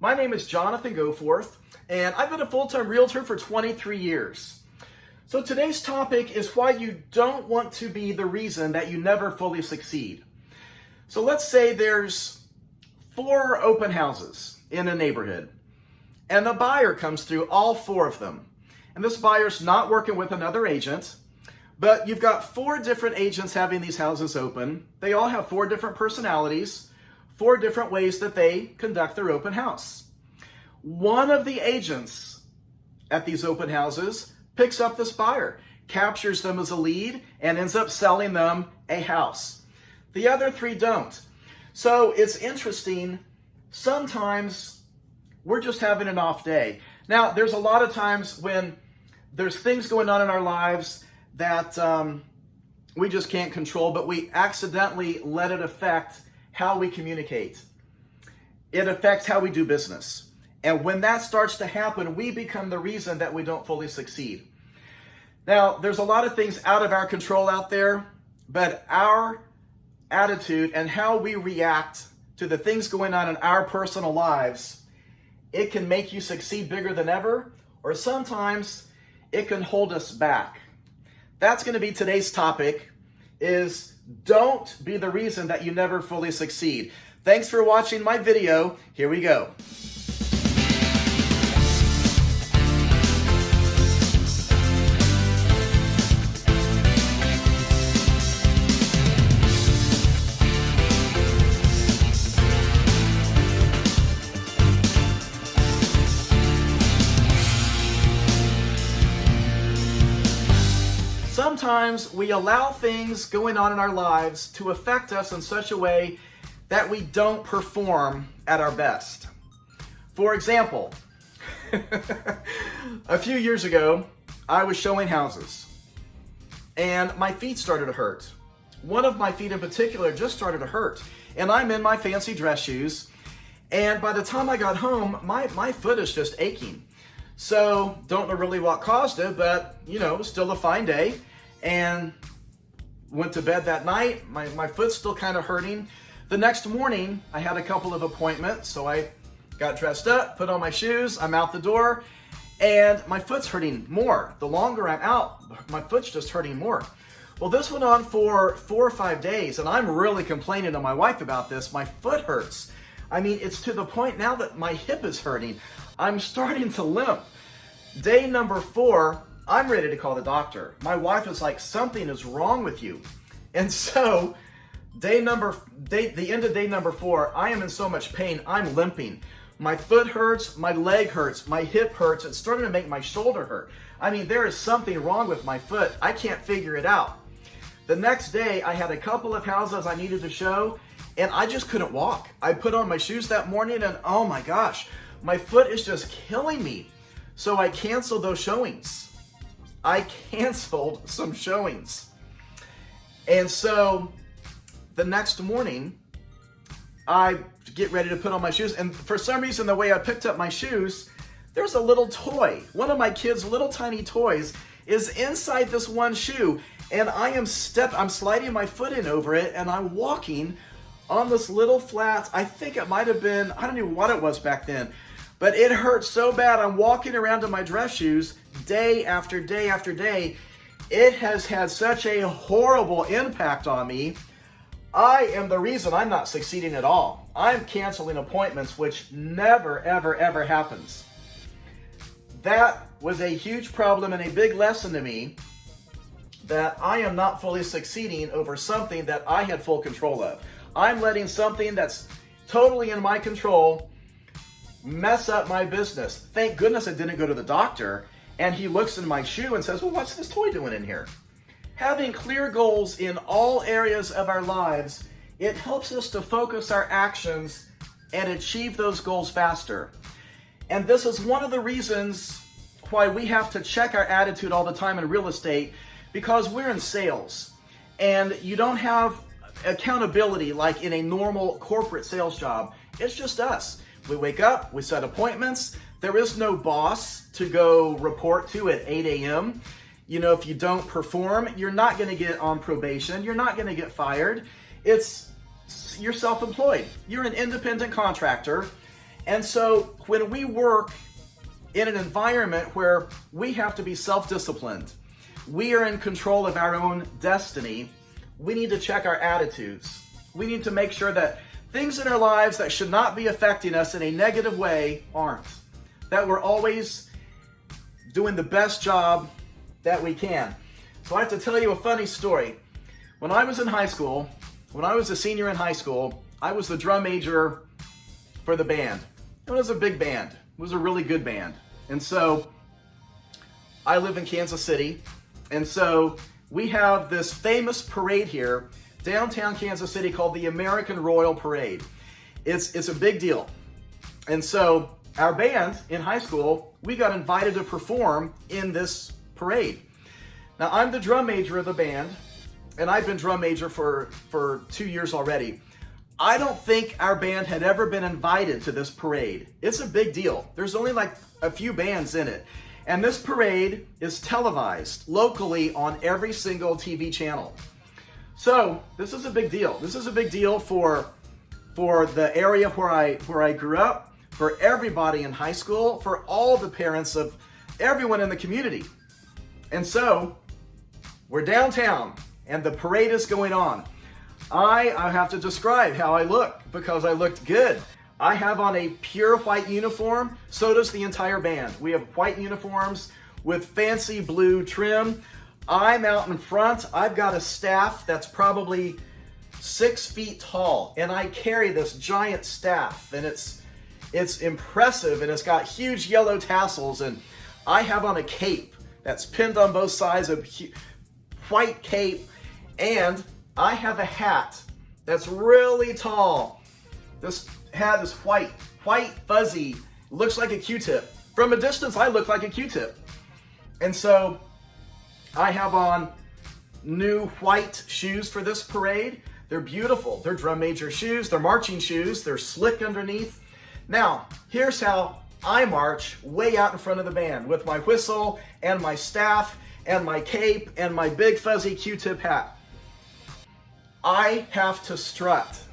My name is Jonathan Goforth, and I've been a full-time realtor for 23 years. So today's topic is why you don't want to be the reason that you never fully succeed. So let's say there's 4 open houses in a neighborhood, and a buyer comes through all 4 of them. And this buyer's not working with another agent, but you've got 4 different agents having these houses open. They all have 4 different personalities, 4 different ways that they conduct their open house. One of the agents at these open houses picks up this buyer, captures them as a lead, and ends up selling them a house. The other 3 don't. So it's interesting, sometimes we're just having an off day. Now, there's a lot of times when there's things going on in our lives that we just can't control, but we accidentally let it affect how we communicate. It affects how we do business. And when that starts to happen, we become the reason that we don't fully succeed. Now, there's a lot of things out of our control out there, but our attitude and how we react to the things going on in our personal lives, it can make you succeed bigger than ever, or sometimes it can hold us back. That's going to be today's topic, is don't be the reason that you never fully succeed. Thanks for watching my video. Here we go. Sometimes we allow things going on in our lives to affect us in such a way that we don't perform at our best. For example, a few years ago, I was showing houses and my feet started to hurt. One of my feet in particular just started to hurt, and I'm in my fancy dress shoes, and by the time I got home, my foot is just aching. So don't know really what caused it, but it was still a fine day. And went to bed that night. My foot's still kind of hurting. The next morning, I had a couple of appointments, so I got dressed up, put on my shoes, I'm out the door, and my foot's hurting more. The longer I'm out, my foot's just hurting more. Well, this went on for 4 or 5 days, and I'm really complaining to my wife about this. My foot hurts. I mean, it's to the point now that my hip is hurting. I'm starting to limp. Day number 4, I'm ready to call the doctor. My wife is like, something is wrong with you. And so the end of day number 4, I am in so much pain, I'm limping. My foot hurts, my leg hurts, my hip hurts. It's starting to make my shoulder hurt. I mean, there is something wrong with my foot. I can't figure it out. The next day, I had a couple of houses I needed to show, and I just couldn't walk. I put on my shoes that morning, and oh my gosh, my foot is just killing me. So I canceled those showings. I canceled some showings. And so the next morning, I get ready to put on my shoes. And for some reason, the way I picked up my shoes, there's a little toy. One of my kids' little tiny toys is inside this one shoe. And I'm sliding my foot in over it, and I'm walking on this little flat. I think it might have been, I don't know what it was back then, but it hurt so bad. I'm walking around in my dress shoes day after day after day. It has had such a horrible impact on me. I am the reason I'm not succeeding at all. I'm canceling appointments, which never, ever, ever happens. That was a huge problem and a big lesson to me, that I am not fully succeeding over something that I had full control of. I'm letting something that's totally in my control mess up my business. Thank goodness I didn't go to the doctor, and he looks in my shoe and says, well, what's this toy doing in here? Having clear goals in all areas of our lives, it helps us to focus our actions and achieve those goals faster. And this is one of the reasons why we have to check our attitude all the time in real estate, because we're in sales and you don't have accountability like in a normal corporate sales job. It's just us. We wake up, we set appointments. There is no boss to go report to at 8 a.m. If you don't perform, you're not going to get on probation. You're not going to get fired. You're self-employed. You're an independent contractor, And so when we work in an environment where we have to be self-disciplined, we are in control of our own destiny, we need to check our attitudes. We need to make sure that things in our lives that should not be affecting us in a negative way aren't. That we're always doing the best job that we can. So I have to tell you a funny story. When I was in high school, when I was a senior in high school, I was the drum major for the band. It was a big band. It was a really good band. And so I live in Kansas City. And so we have this famous parade here, downtown Kansas City, called the American Royal Parade. It's a big deal. And so our band in high school, we got invited to perform in this parade. Now I'm the drum major of the band, and I've been drum major for 2 years already. I don't think our band had ever been invited to this parade. It's a big deal. There's only like a few bands in it. And this parade is televised locally on every single TV channel. So this is a big deal. This is a big deal for the area where I grew up, for everybody in high school, for all the parents of everyone in the community. And so we're downtown and the parade is going on. I have to describe how I look because I looked good. I have on a pure white uniform, so does the entire band. We have white uniforms with fancy blue trim. I'm out in front. I've got a staff that's probably 6 feet tall, and I carry this giant staff, and it's impressive, and it's got huge yellow tassels, and I have on a cape that's pinned on both sides, a white cape, and I have a hat that's really tall. This hat is white, fuzzy, looks like a Q-tip. From a distance, I look like a Q-tip. And so I have on new white shoes for this parade. They're beautiful. They're drum major shoes. They're marching shoes. They're slick underneath. Now, here's how I march way out in front of the band with my whistle and my staff and my cape and my big fuzzy Q-tip hat. I have to strut.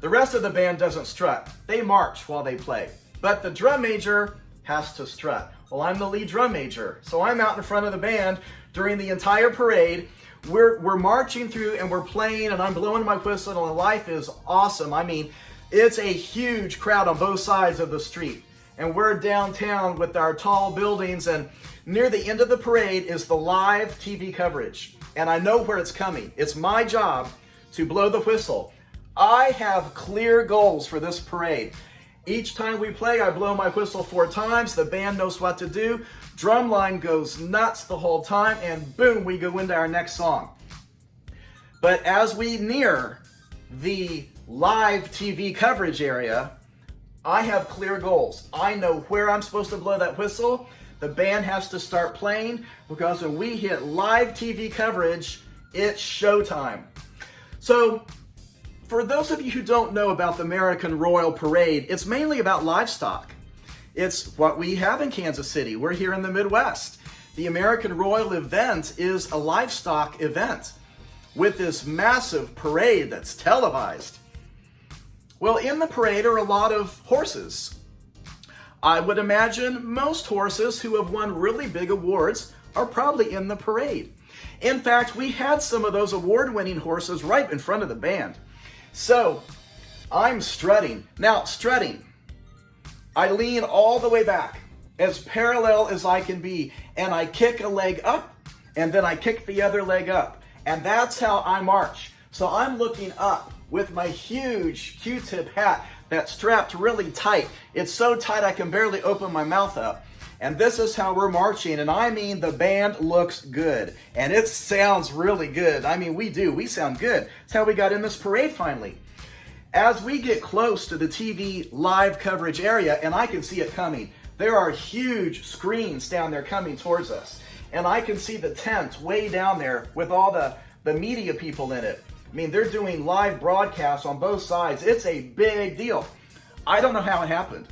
The rest of the band doesn't strut. They march while they play. But the drum major has to strut. Well, I'm the lead drum major, so I'm out in front of the band during the entire parade. We're marching through and we're playing and I'm blowing my whistle and life is awesome. I mean, it's a huge crowd on both sides of the street. And we're downtown with our tall buildings, and near the end of the parade is the live TV coverage. And I know where it's coming. It's my job to blow the whistle. I have clear goals for this parade. Each time we play, I blow my whistle 4 times. The band knows what to do. Drumline goes nuts the whole time, and boom, we go into our next song. But as we near the live TV coverage area, I have clear goals. I know where I'm supposed to blow that whistle. The band has to start playing because when we hit live TV coverage, it's showtime. So, for those of you who don't know about the American Royal Parade, it's mainly about livestock. It's what we have in Kansas City. We're here in the Midwest. The American Royal event is a livestock event with this massive parade that's televised. Well, in the parade are a lot of horses. I would imagine most horses who have won really big awards are probably in the parade. In fact, we had some of those award-winning horses right in front of the band. So, I'm strutting. Now, strutting, I lean all the way back, as parallel as I can be, and I kick a leg up, and then I kick the other leg up. And that's how I march. So I'm looking up with my huge Q-tip hat that's strapped really tight. It's so tight I can barely open my mouth up. And this is how we're marching, and I mean the band looks good. And it sounds really good. I mean, we do. We sound good. That's how we got in this parade finally. As we get close to the TV live coverage area, and I can see it coming, there are huge screens down there coming towards us. And I can see the tent way down there with all the media people in it. I mean, they're doing live broadcasts on both sides. It's a big deal. I don't know how it happened.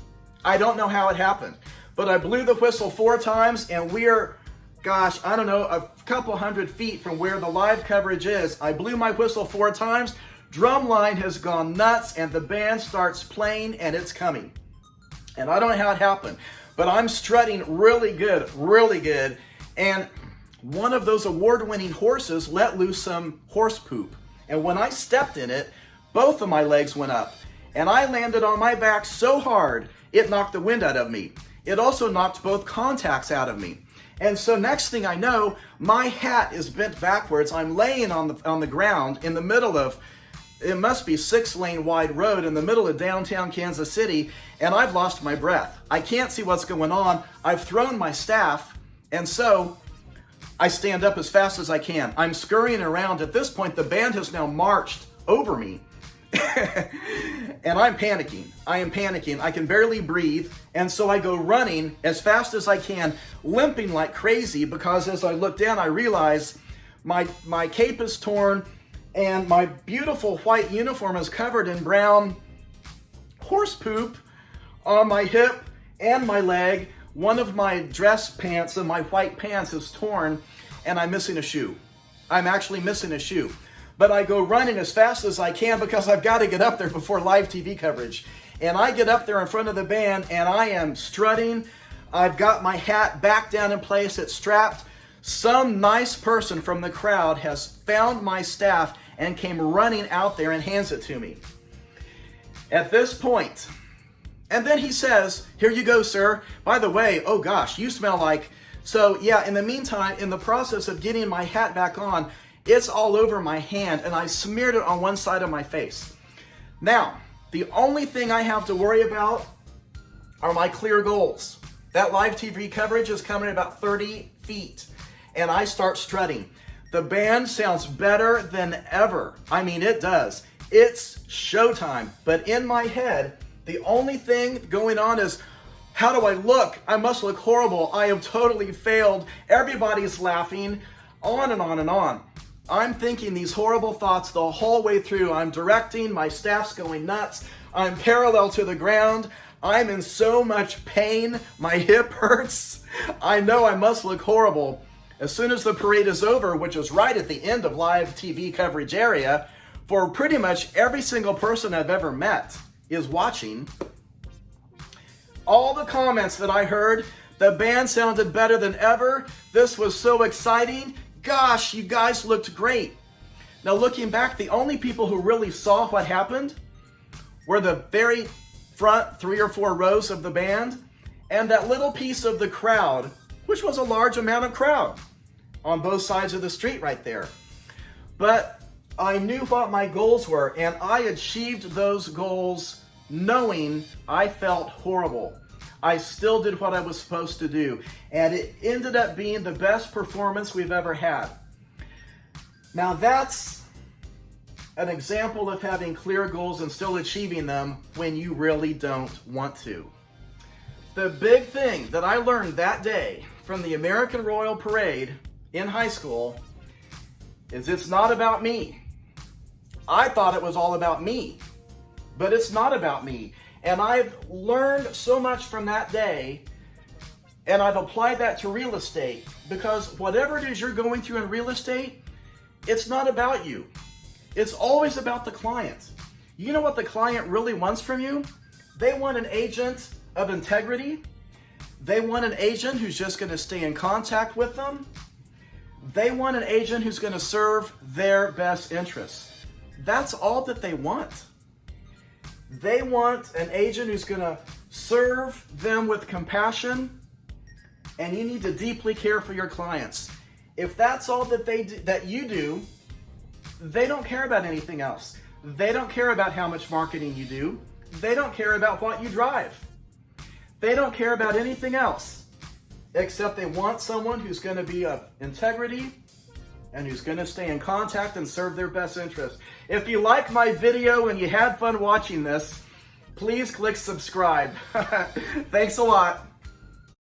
But I blew the whistle 4 times, and we're, gosh, I don't know, a couple hundred feet from where the live coverage is. I blew my whistle 4 times. drum line has gone nuts and the band starts playing and it's coming. And I don't know how it happened, but I'm strutting really good. And one of those award-winning horses let loose some horse poop. And when I stepped in it, both of my legs went up. And I landed on my back so hard, it knocked the wind out of me. It also knocked both contacts out of me. And so next thing I know, my hat is bent backwards. I'm laying on the ground in the middle of, it must be 6-lane wide road in the middle of downtown Kansas City, and I've lost my breath. I can't see what's going on. I've thrown my staff, and so I stand up as fast as I can. I'm scurrying around. At this point, the band has now marched over me. And I'm panicking. I am panicking. I can barely breathe. And so I go running as fast as I can, limping like crazy, because as I look down, I realize my cape is torn and my beautiful white uniform is covered in brown horse poop on my hip and my leg. One of my dress pants and my white pants is torn, and I'm missing a shoe. I'm actually missing a shoe. But I go running as fast as I can because I've got to get up there before live TV coverage. And I get up there in front of the band and I am strutting. I've got my hat back down in place. It's strapped. Some nice person from the crowd has found my staff and came running out there and hands it to me. At this point, and then he says, "Here you go, sir. By the way, oh gosh, you smell like..." So yeah, in the meantime, in the process of getting my hat back on, it's all over my hand and I smeared it on one side of my face. Now, the only thing I have to worry about are my clear goals. That live TV coverage is coming at about 30 feet and I start strutting. The band sounds better than ever. I mean, it does. It's showtime. But in my head, the only thing going on is, how do I look? I must look horrible. I have totally failed. Everybody's laughing, on and on and on. I'm thinking these horrible thoughts the whole way through. I'm directing, my staff's going nuts. I'm parallel to the ground. I'm in so much pain. My hip hurts. I know I must look horrible. As soon as the parade is over, which is right at the end of live TV coverage area, for pretty much every single person I've ever met is watching, all the comments that I heard, the band sounded better than ever. This was so exciting. Gosh, you guys looked great. Now looking back, the only people who really saw what happened were the very front 3 or 4 rows of the band and that little piece of the crowd, which was a large amount of crowd on both sides of the street right there. But I knew what my goals were and I achieved those goals knowing I felt horrible. I still did what I was supposed to do, and it ended up being the best performance we've ever had. Now that's an example of having clear goals and still achieving them when you really don't want to. The big thing that I learned that day from the American Royal Parade in high school is it's not about me. I thought it was all about me, but it's not about me. And I've learned so much from that day, and I've applied that to real estate, because whatever it is you're going through in real estate, it's not about you. It's always about the client. You know what the client really wants from you? They want an agent of integrity. They want an agent who's just going to stay in contact with them. They want an agent who's going to serve their best interests. That's all that they want. They want an agent who's going to serve them with compassion, and you need to deeply care for your clients. If that's all that you do, they don't care about anything else. They don't care about how much marketing you do. They don't care about what you drive. They don't care about anything else, except they want someone who's going to be of integrity and who's going to stay in contact and serve their best interest. If you like my video and you had fun watching this, please click subscribe. Thanks a lot.